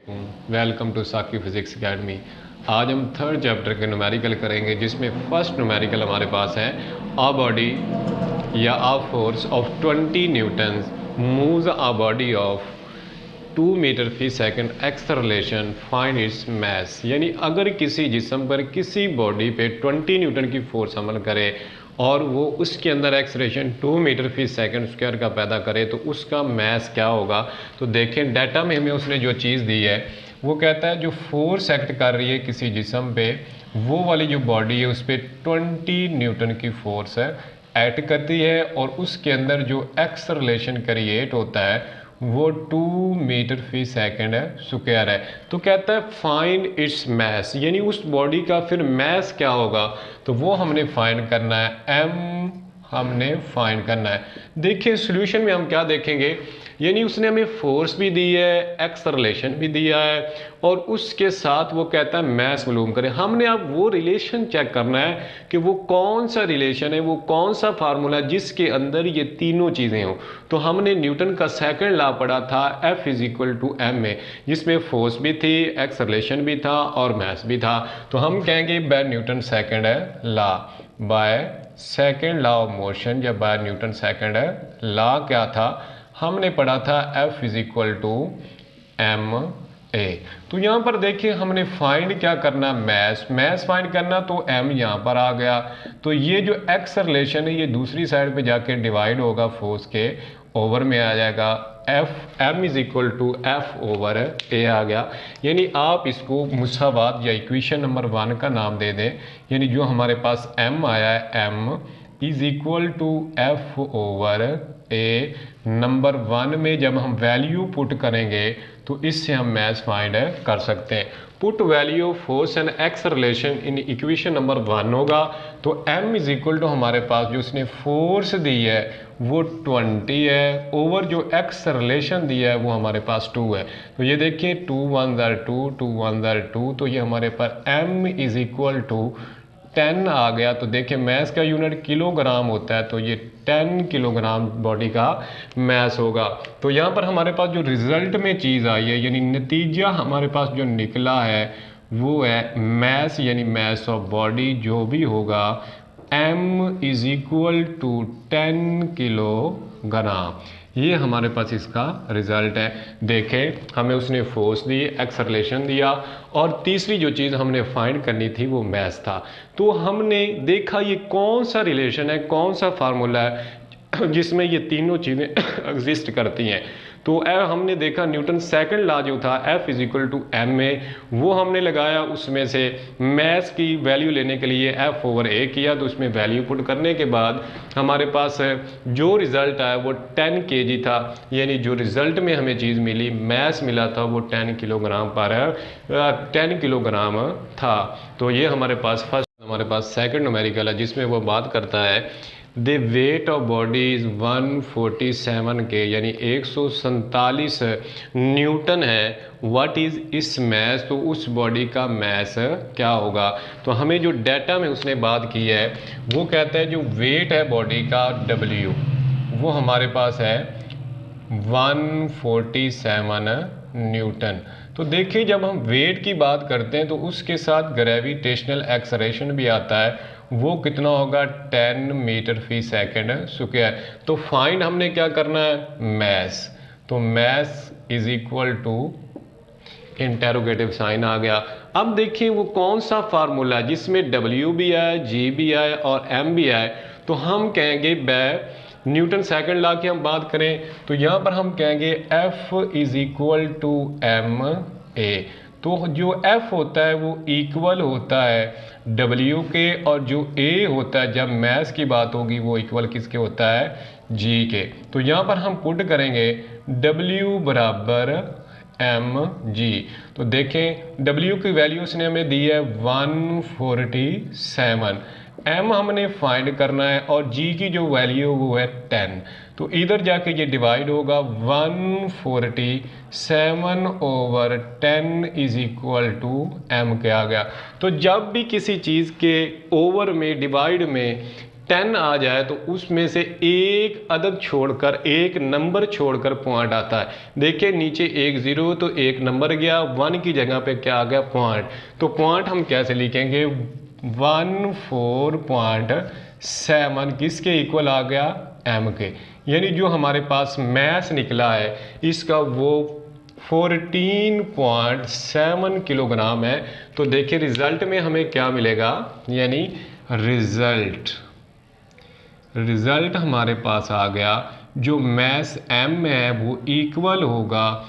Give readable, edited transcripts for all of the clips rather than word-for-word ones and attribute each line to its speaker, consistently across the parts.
Speaker 1: Welcome to साकी physics academy. आज हम थर्ड चैप्टर के न्यूमेरिकल करेंगे, जिसमें फर्स्ट न्यूमेरिकल हमारे पास है अ बॉडी या a force of 20 newtons moves a body of 2 metre fee second acceleration find its mass. यानी अगर किसी जिस्म पर किसी बॉडी पे 20 न्यूटन की फोर्स अमल करे और वो उसके अंदर एक्सेलरेशन 2 मीटर फी सेकंड स्क्वायर का पैदा करे तो उसका मास क्या होगा। तो देखें डाटा में हमें उसने जो चीज़ दी है वो कहता है जो फोर्स एक्ट कर रही है किसी जिस्म पे, वो वाली जो बॉडी है उस पर 20 न्यूटन की फोर्स है एक्ट करती है और उसके अंदर जो एक्सेलरेशन क्रिएट होता है वो 2 मीटर फी सेकंड है स्क्वायर है। तो कहता है फाइंड इट्स मास, यानी उस बॉडी का फिर मास क्या होगा, तो वो हमने फाइंड करना है। एम हमने फाइंड करना है। देखिए सोल्यूशन में हम क्या देखेंगे, यानी उसने हमें फोर्स भी दी है, एक्सेलरेशन भी दिया है और उसके साथ वो कहता है मास मालूम करें। हमने अब वो रिलेशन चेक करना है कि वो कौन सा रिलेशन है, वो कौन सा फार्मूला है जिसके अंदर ये तीनों चीज़ें हों। तो हमने न्यूटन का सेकंड लॉ पढ़ा था F इज टू एम में, जिसमें फोर्स भी थी, एक्सेलरेशन भी था और मास भी था। तो हम कहेंगे बाय न्यूटन सेकंड है law, by second law of motion या बाय न्यूटन सेकंड है लॉ क्या था, हमने पढ़ा था F is to m a. तो यहाँ पर देखिए हमने फाइंड क्या करना, मैस फाइंड करना, तो m यहाँ पर आ गया। तो ये जो एक्सेलरेशन है ये दूसरी साइड पे जाके डिवाइड होगा फोर्स के, ओवर में आ जाएगा F, M is equal to F over a आ गया। यानी आप इसको मुसावात या इक्वेशन नंबर 1 का नाम दे दें। यानी जो हमारे पास m आया है m is equal to F over a. Number 1 में जब हम वैल्यू पुट करेंगे तो इससे हम मैथ फाइंड कर सकते हैं। Put value force and acceleration in equation number 1 होगा। तो m इज इक्वल टू हमारे पास जो उसने फोर्स दी है वो 20 है, ओवर जो एक्सेलरेशन दिया है वो हमारे पास 2 है। तो ये देखिए 2 1 2 2 1 2, तो ये हमारे पास m इज इक्वल टू 10 आ गया। तो देखिए मैस का यूनिट किलोग्राम होता है, तो ये 10 किलोग्राम बॉडी का मैस होगा। तो यहाँ पर हमारे पास जो रिजल्ट में चीज़ आई है, यानी नतीजा हमारे पास जो निकला है वो है मैस, यानी मैस ऑफ बॉडी जो भी होगा m is equal to 10 kilogram. ये हमारे पास इसका रिजल्ट है। देखें हमें उसने फोर्स दी, एक्सेलरेशन दिया और तीसरी जो चीज़ हमने फाइंड करनी थी वो मैस था। तो हमने देखा ये कौन सा रिलेशन है, कौन सा फार्मूला है जिसमें ये तीनों चीज़ें एग्जिस्ट करती हैं। तो हमने देखा न्यूटन सेकंड लॉ जो था F is equal to m में, वो हमने लगाया, उसमें से मैस की वैल्यू लेने के लिए F ओवर A किया, तो उसमें वैल्यू पुट करने के बाद हमारे पास जो रिज़ल्ट आया वो 10 kg था। यानी जो रिज़ल्ट में हमें चीज़ मिली, मैस मिला था, वो 10 किलोग्राम पर 10 किलोग्राम था। तो ये हमारे पास फर्स्ट, हमारे पास सेकंड न्यूमेरिकल है जिसमें वो बात करता है the weight of body is 147 के, यानी 147 न्यूटन है। व्हाट इज़ इस मैस, तो उस बॉडी का मैस क्या होगा। तो हमें जो डाटा में उसने बात की है वो कहता है जो वेट है बॉडी का W, वो हमारे पास है 147 न्यूटन। तो देखिए जब हम वेट की बात करते हैं तो उसके साथ ग्रेविटेशनल एक्सेलरेशन भी आता है, वो कितना होगा 10 मीटर फी सेकंड स्क्वायर। तो फाइंड हमने क्या करना है, मैस। तो mass is equal to interrogative sign आ गया। अब देखिए वो कौन सा फार्मूला है जिसमें W भी आए, G भी आए और M भी आए। तो हम कहेंगे न्यूटन सेकंड लॉ की हम बात करें तो यहाँ पर हम कहेंगे F is equal to m a. तो जो F होता है वो इक्वल होता है W के, और जो A होता है जब मैस की बात होगी वो इक्वल किसके होता है, G के। तो यहाँ पर हम पुट करेंगे W बराबर mg। तो देखें W की वैल्यू उसने हमें दी है 147, m हमने फाइंड करना है और g की जो वैल्यू वो है 10। तो इधर जाके ये डिवाइड होगा 147 over 10 is equal to m के आ गया। तो जब भी किसी चीज़ के ओवर में, डिवाइड में 10 आ जाए तो उसमें से एक अदद छोड़कर, एक नंबर छोड़कर पॉइंट आता है। देखिए नीचे एक 0 तो एक नंबर गया, 1 की जगह पे क्या आ गया, पॉइंट। तो पॉइंट हम कैसे लिखेंगे, 14.7 किसके इक्वल आ गया, m के। यानी जो हमारे पास मैथ निकला है इसका वो 14.7 किलोग्राम है। तो देखिए रिजल्ट में हमें क्या मिलेगा, यानी रिजल्ट हमारे पास आ गया, जो मैस m है वो इक्वल होगा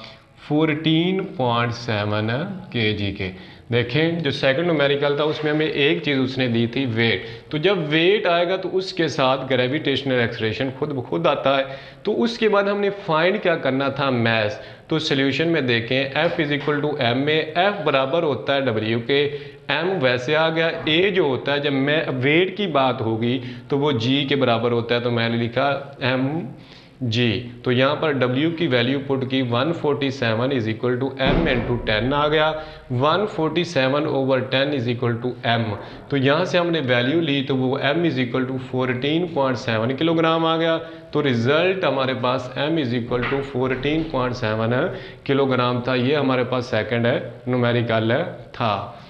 Speaker 1: 14.7 kg के। देखें जो सेकंड न्यूमेरिकल था उसमें हमें एक चीज़ उसने दी थी, वेट। तो जब वेट आएगा तो उसके साथ ग्रेविटेशनल एक्सलेरेशन खुद ब खुद आता है। तो उसके बाद हमने फाइंड क्या करना था, मैस। तो सोल्यूशन में देखें F is equal to m में F बराबर होता है W के, M वैसे आ गया, A जो होता है जब मैं वेट की बात होगी तो वो G के बराबर होता है, तो मैंने लिखा mg। तो यहाँ पर W की वैल्यू पुट की 147 is equal to m into 10 आ गया, 147 over 10 is equal to m। तो यहाँ से हमने वैल्यू ली तो वो m is equal to 14.7 kilogram आ गया। तो रिजल्ट हमारे पास m is equal to 14.7 kilogram था। ये हमारे पास सेकंड है न्यूमेरिकल था।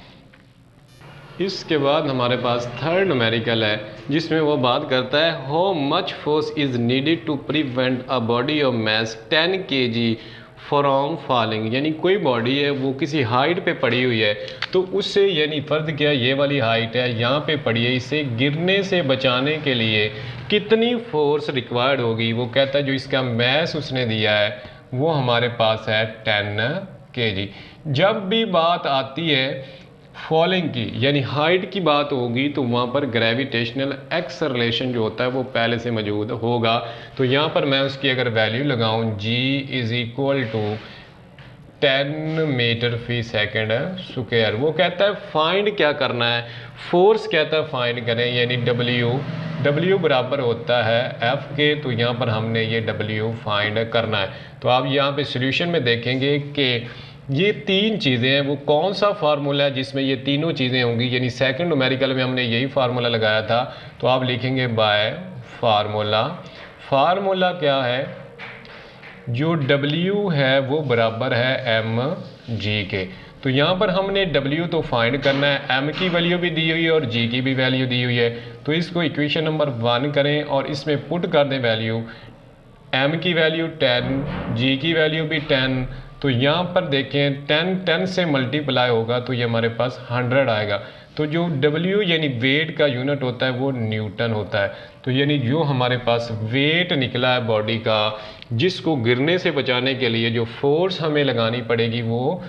Speaker 1: इसके बाद हमारे पास थर्ड न्यूमेरिकल है जिसमें वो बात करता है how much force is needed to prevent a body of mass 10 kg from falling. यानी कोई बॉडी है वो किसी हाइट पे पड़ी हुई है तो उससे, यानी फर्द क्या ये वाली हाइट है यहाँ पे पड़ी है, इसे गिरने से बचाने के लिए कितनी फोर्स रिक्वायर्ड होगी। वो कहता है जो इसका मैस उसने दिया है वो हमारे पास है 10 kg। जब भी बात आती है फॉलिंग की, यानी हाइट की बात होगी तो वहाँ पर ग्रेविटेशनल एक्सेलरेशन जो होता है वो पहले से मौजूद होगा। तो यहाँ पर मैं उसकी अगर वैल्यू लगाऊं g is equal to 10 metre फी सेकेंड स्क्वायर। वो कहता है फाइंड क्या करना है, फोर्स कहता है फाइंड करें, यानी W बराबर होता है F के। तो यहाँ पर हमने ये W फाइंड करना है। तो आप यहाँ पे सोल्यूशन में देखेंगे कि ये तीन चीज़ें हैं, वो कौन सा फार्मूला है जिसमें ये तीनों चीज़ें होंगी। यानी सेकंड न्यूमेरिकल में हमने यही फार्मूला लगाया था। तो आप लिखेंगे बाय फार्मूला क्या है, जो W है वो बराबर है mg के। तो यहाँ पर हमने W तो फाइंड करना है, m की वैल्यू भी दी हुई है और g की भी वैल्यू दी हुई है। तो इसको इक्वेशन नंबर 1 करें और इसमें पुट कर दें वैल्यू, m की वैल्यू 10, g की वैल्यू भी 10। तो यहाँ पर देखें 10 से मल्टीप्लाई होगा तो ये हमारे पास 100 आएगा। तो जो W यानी वेट का यूनिट होता है वो न्यूटन होता है। तो यानी जो हमारे पास वेट निकला है बॉडी का, जिसको गिरने से बचाने के लिए जो फोर्स हमें लगानी पड़ेगी वो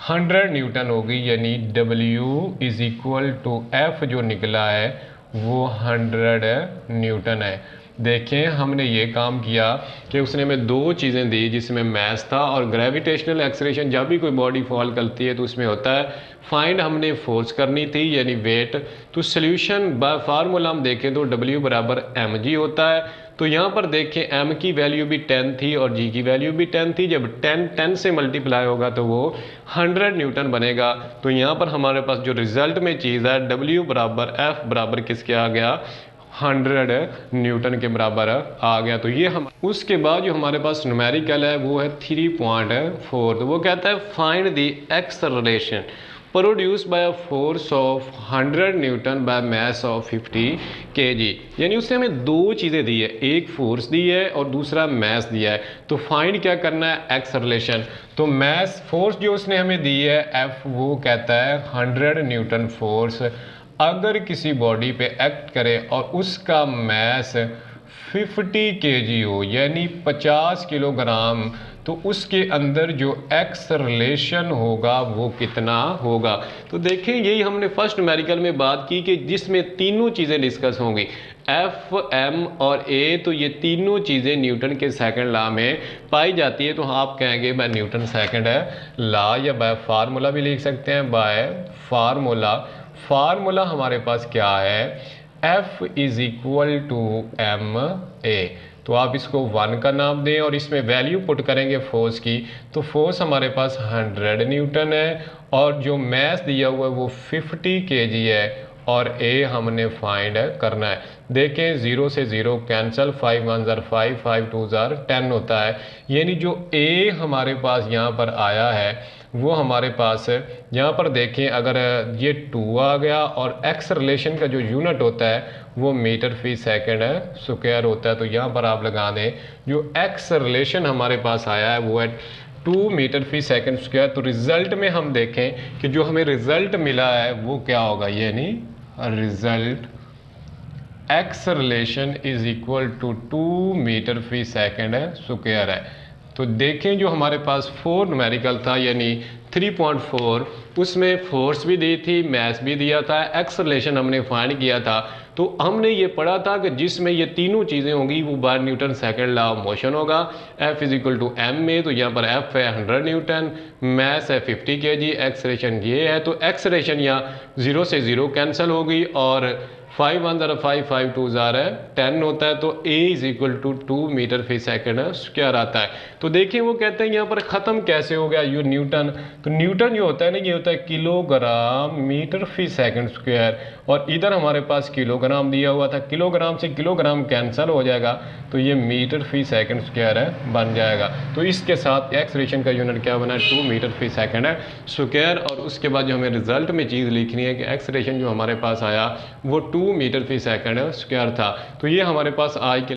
Speaker 1: 100 न्यूटन होगी। यानी W is equal to F जो निकला है वो 100 न्यूटन है। देखें हमने ये काम किया कि उसने हमें दो चीज़ें दी जिसमें मैथ था और ग्रेविटेशनल एक्सेलरेशन। जब भी कोई बॉडी फॉल करती है तो उसमें होता है फाइंड, हमने फोर्स करनी थी यानी वेट। तो सोल्यूशन बाय फार्मूला हम देखें तो W बराबर mg होता है। तो यहाँ पर देखें m की वैल्यू भी 10 थी और g की वैल्यू भी 10 थी। जब 10 से मल्टीप्लाई होगा तो वो 100 न्यूटन बनेगा। तो यहाँ पर हमारे पास जो रिजल्ट में चीज़ है W बराबर F बराबर किसके आ गया, 100 न्यूटन के बराबर आ गया। तो ये हम उसके बाद जो हमारे पास न्यूमेरिकल है वो है 3.4। तो वो कहता है find the acceleration produce by a force of 100 newton by mass of 50 kg। यानी उससे हमें दो चीज़ें दी है, एक फोर्स दी है और दूसरा मास दिया है। तो फाइंड क्या करना है, एक्सेलरेशन। तो मास फोर्स जो उसने हमें दी है F, वो कहता है 100 न्यूटन फोर्स अगर किसी बॉडी पे एक्ट करे और उसका मैस 50 kg हो यानी 50 किलोग्राम, तो उसके अंदर जो एक्सेलरेशन होगा वो कितना होगा। तो देखें यही हमने फर्स्ट न्यूमेरिकल में बात की कि जिसमें तीनों चीज़ें डिस्कस होंगी, F, M और A। तो ये तीनों चीज़ें न्यूटन के सेकंड लॉ में पाई जाती है। तो आप कहेंगे बाय न्यूटन सेकंड लॉ या बाय फार्मूला भी लिख सकते हैं, बाय फार्मूला हमारे पास क्या है, F is equal to ma। तो आप इसको 1 का नाम दें और इसमें वैल्यू पुट करेंगे फोर्स की। तो फोर्स हमारे पास 100 न्यूटन है और जो मैस दिया हुआ है वो 50 kg है और ए हमने फाइंड करना है। देखें 0 से 0 कैंसिल, 5 1 ज़र 5, 5 2 ज़र 10 होता है। यानी जो ए हमारे पास यहाँ पर आया है वो हमारे पास यहाँ पर देखें, अगर ये 2 आ गया और एक्स रिलेशन का जो यूनिट होता है वो मीटर फी सेकंड स्क्वायर होता है। तो यहाँ पर आप लगा दें जो एक्स रिलेशन हमारे पास आया है वो है 2 मीटर फी सेकंड स्क्वायर। तो रिज़ल्ट में हम देखें कि जो हमें रिज़ल्ट मिला है वो क्या होगा, यानी result x relation is equal to 2 metre fee second square है। तो देखें जो हमारे पास 4 न्यूमेरिकल था यानी 3.4, उसमें फोर्स भी दी थी, मैथ भी दिया था, एक्स रिलेशन हमने फाइंड किया था। तो हमने ये पढ़ा था कि जिसमें ये तीनों चीज़ें होंगी वो by Newton second law of motion होगा। F is equal to m में, तो यहाँ पर F है 100 न्यूटन, मैथ है 50 kg, एक्सलेशन ये है। तो एक्सलेशन यहाँ 0 से 0 कैंसिल होगी और 5 1 ज़रा 5, 5 2 ज़रा 10 होता है। तो A is equal to 2 metre fee second square आता है। तो देखिए वो कहते हैं यहाँ पर ख़त्म कैसे हो गया ये न्यूटन। तो न्यूटन जो होता है ना ये होता है किलोग्राम मीटर फी सेकंड स्क्वायर, और इधर हमारे पास किलोग्राम दिया हुआ था, किलोग्राम से किलोग्राम कैंसिल हो जाएगा तो ये मीटर फी सेकंड स्क्वायर बन जाएगा। तो इसके साथ एक्सलेशन का यूनिट क्या बना, 2 मीटर फी सेकंड स्क्वायर। और उसके बाद जो हमें रिजल्ट में चीज़ लिखनी है कि एक्सलेशन जो हमारे पास आया वो 2 मीटर फी सेकंड स्क्वायर था। तो ये हमारे पास आज के